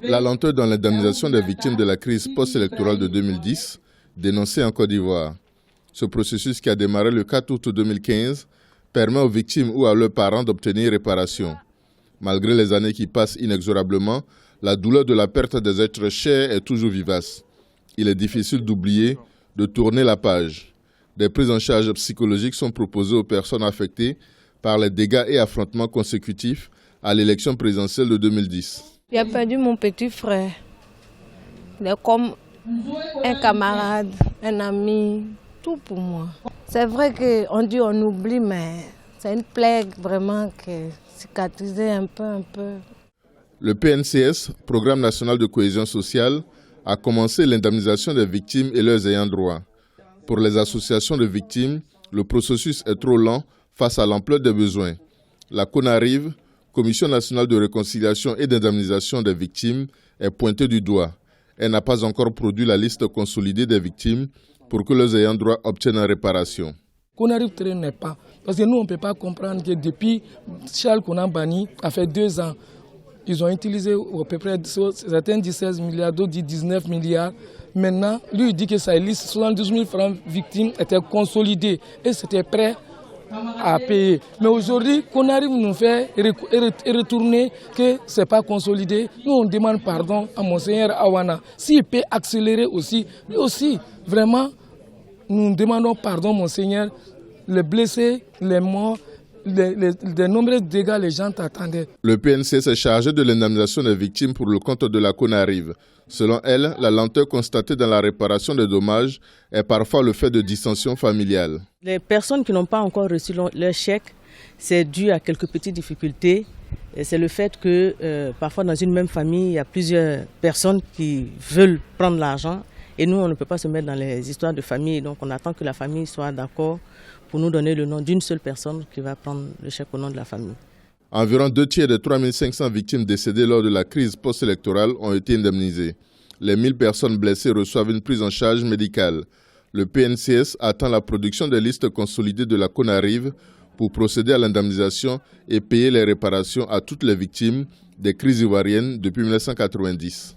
La lenteur dans l'indemnisation des victimes de la crise post-électorale de 2010, dénoncée en Côte d'Ivoire. Ce processus qui a démarré le 4 août 2015 permet aux victimes ou à leurs parents d'obtenir réparation. Malgré les années qui passent inexorablement, la douleur de la perte des êtres chers est toujours vivace. Il est difficile d'oublier, de tourner la page. Des prises en charge psychologiques sont proposées aux personnes affectées par les dégâts et affrontements consécutifs à l'élection présidentielle de 2010. J'ai perdu mon petit frère. Il est comme un camarade, un ami, tout pour moi. C'est vrai qu'on dit on oublie, mais c'est une plaie vraiment qui est cicatrisée un peu. Le PNCS, Programme national de cohésion sociale, a commencé l'indemnisation des victimes et leurs ayants droit. Pour les associations de victimes, le processus est trop lent face à l'ampleur des besoins. La CONARIV, Commission nationale de réconciliation et d'indemnisation des victimes, est pointée du doigt. Elle n'a pas encore produit la liste consolidée des victimes pour que leurs ayants droit obtiennent réparation. CONARIV ne traîne pas, parce que nous on ne peut pas comprendre que depuis Charles Konan Banny a fait 2 ans, ils ont utilisé à peu près certains 16 milliards, d'autres 19 milliards. Maintenant, lui il dit que sa liste 72 000 francs victimes était consolidée et c'était prêt à payer. Mais aujourd'hui, qu'on arrive nous faire retourner que ce n'est pas consolidé, nous on demande pardon à Monseigneur Awana. S'il peut accélérer aussi, lui aussi, vraiment, nous demandons pardon Monseigneur, les blessés, les morts, de nombreux dégâts, les gens t'attendaient. Le PNC s'est chargé de l'indemnisation des victimes pour le compte de la CONARIV. Selon elle, la lenteur constatée dans la réparation des dommages est parfois le fait de dissensions familiales. Les personnes qui n'ont pas encore reçu leur chèque, c'est dû à quelques petites difficultés. C'est le fait que parfois dans une même famille, il y a plusieurs personnes qui veulent prendre l'argent. Et nous, on ne peut pas se mettre dans les histoires de famille. Donc on attend que la famille soit d'accord pour nous donner le nom d'une seule personne qui va prendre le chèque au nom de la famille. Environ 2 tiers des 3 500 victimes décédées lors de la crise post-électorale ont été indemnisées. Les 1000 personnes blessées reçoivent une prise en charge médicale. Le PNCS attend la production des listes consolidées de la CONARIV pour procéder à l'indemnisation et payer les réparations à toutes les victimes des crises ivoiriennes depuis 1990.